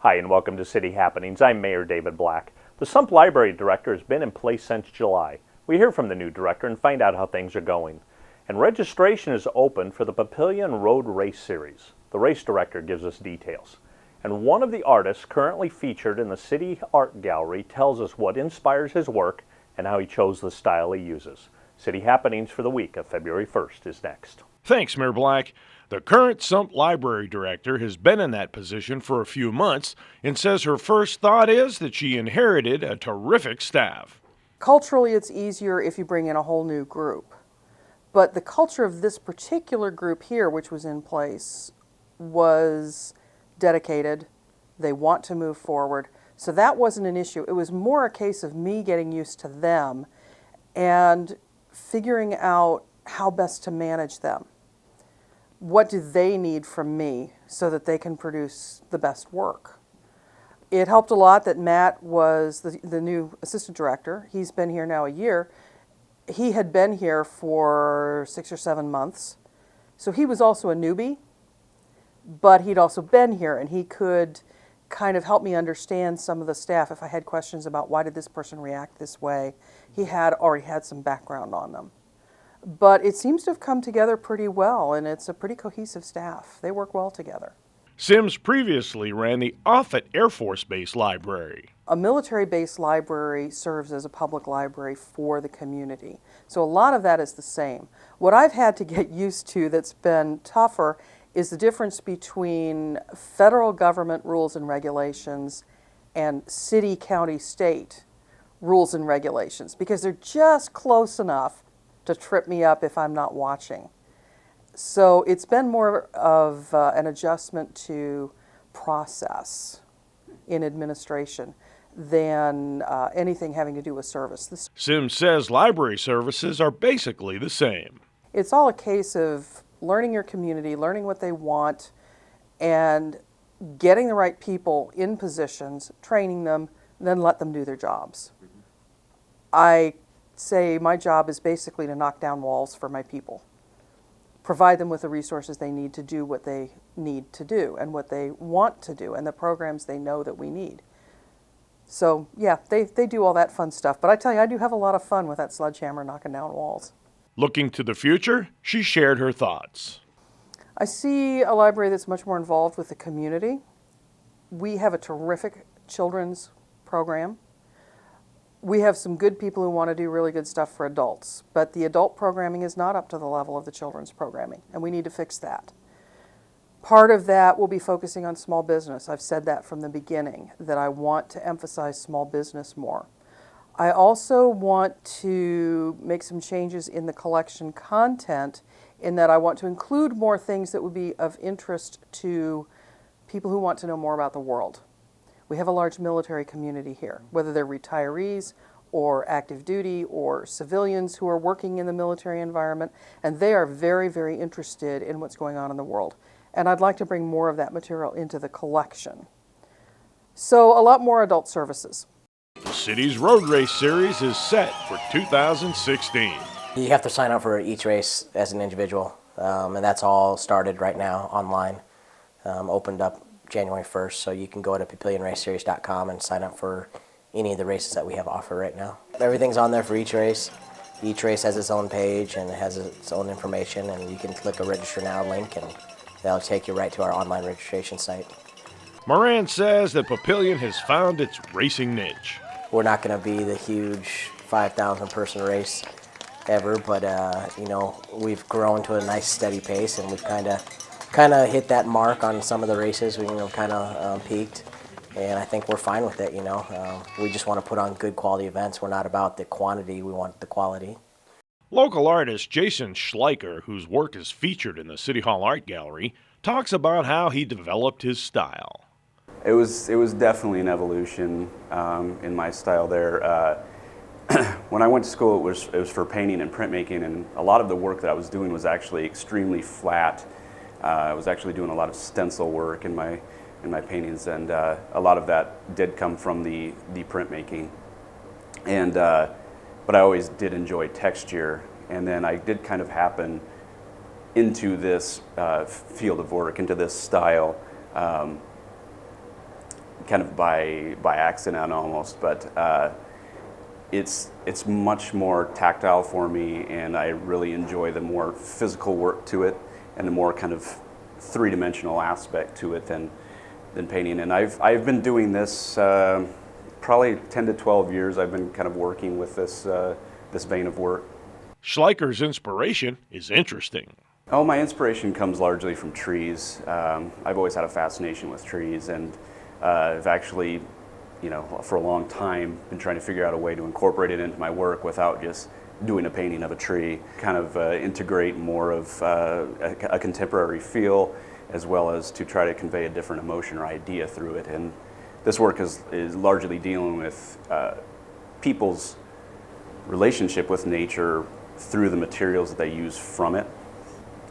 Hi and welcome to City Happenings. I'm Mayor David Black. The Sump Library director has been in place since July. We hear from the new director and find out how things are going. And registration is open for the Papillion Road Race Series. The race director gives us details. And one of the artists currently featured in the City Art Gallery tells us what inspires his work and how he chose the style he uses. City Happenings for the week of February 1st is next. Thanks, Mayor Black. The current Sump Library director has been in that position for a few months and says her first thought is that she inherited a terrific staff. Culturally, it's easier if you bring in a whole new group. But the culture of this particular group here, which was in place, was dedicated. They want to move forward. So that wasn't an issue. It was more a case of me getting used to them and figuring out how best to manage them. What do they need from me so that they can produce the best work? It helped a lot that Matt was the new assistant director. He's been here now a year. He had been here for 6 or 7 months. So he was also a newbie, but he'd also been here, and he could kind of help me understand some of the staff if I had questions about why did this person react this way. He had already had some background on them. But it seems to have come together pretty well, and it's a pretty cohesive staff. They work well together. Sims previously ran the Offutt Air Force Base Library. A military-based library serves as a public library for the community. So a lot of that is the same. What I've had to get used to that's been tougher is the difference between federal government rules and regulations and city, county, state rules and regulations, because they're just close enough to trip me up if I'm not watching. So it's been more of an adjustment to process in administration than anything having to do with service. Sims says library services are basically the same. It's all a case of learning your community, learning what they want, and getting the right people in positions, training them, and then let them do their jobs. I say my job is basically to knock down walls for my people, provide them with the resources they need to do what they need to do and what they want to do and the programs they know that we need. So yeah, they do all that fun stuff, but I tell you, I do have a lot of fun with that sledgehammer knocking down walls. Looking to the future, she shared her thoughts. I see a library that's much more involved with the community. We have a terrific children's program. We have some good people who want to do really good stuff for adults, but the adult programming is not up to the level of the children's programming, and we need to fix that. Part of that will be focusing on small business. I've said that from the beginning, that I want to emphasize small business more. I also want to make some changes in the collection content in that I want to include more things that would be of interest to people who want to know more about the world. We have a large military community here, whether they're retirees or active duty or civilians who are working in the military environment, and they are very, very interested in what's going on in the world. And I'd like to bring more of that material into the collection. So a lot more adult services. The city's road race series is set for 2016. You have to sign up for each race as an individual, and that's all started right now online, opened up January 1st, so you can go to papillionraceseries.com and sign up for any of the races that we have offered right now. Everything's on there for each race. Each race has its own page and it has its own information, and you can click a register now link and that'll take you right to our online registration site. Moran says that Papillion has found its racing niche. We're not going to be the huge 5,000 person race ever, but you know, we've grown to a nice steady pace, and we've kind of hit that mark on some of the races. We kind of peaked, and I think we're fine with it. We just want to put on good quality events. We're not about the quantity, we want the quality. Local artist Jason Schleicher, whose work is featured in the City Hall Art Gallery, talks about how he developed his style. It was definitely an evolution in my style there. When I went to school, it was for painting and printmaking, and a lot of the work that I was doing was actually extremely flat. I was actually doing a lot of stencil work in my paintings, and a lot of that did come from the printmaking. And but I always did enjoy texture, and then I did kind of happen into this field of work, into this style. kind of by accident almost, but it's much more tactile for me, and I really enjoy the more physical work to it and the more kind of three-dimensional aspect to it than painting. And I've been doing this probably 10 to 12 years. I've been kind of working with this vein of work. Schleicher's inspiration is interesting. Oh, my inspiration comes largely from trees. I've always had a fascination with trees, and I've actually, for a long time been trying to figure out a way to incorporate it into my work without just doing a painting of a tree, kind of integrate more of a contemporary feel, as well as to try to convey a different emotion or idea through it. And this work is largely dealing with people's relationship with nature through the materials that they use from it,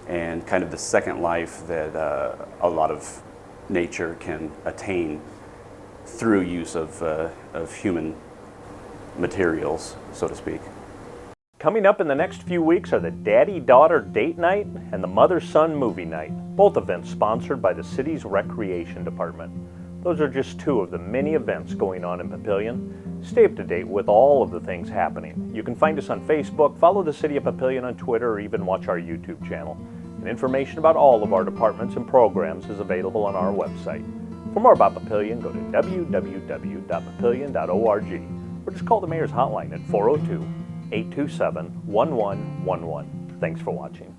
and kind of the second life that a lot of nature can attain through use of human materials, so to speak. Coming up in the next few weeks are the Daddy-Daughter Date Night and the Mother-Son Movie Night, both events sponsored by the city's Recreation Department. Those are just two of the many events going on in Papillion. Stay up to date with all of the things happening. You can find us on Facebook, follow the City of Papillion on Twitter, or even watch our YouTube channel. And information about all of our departments and programs is available on our website. For more about Papillion, go to www.papillion.org or just call the Mayor's Hotline at 402-827-1111. Thanks for watching.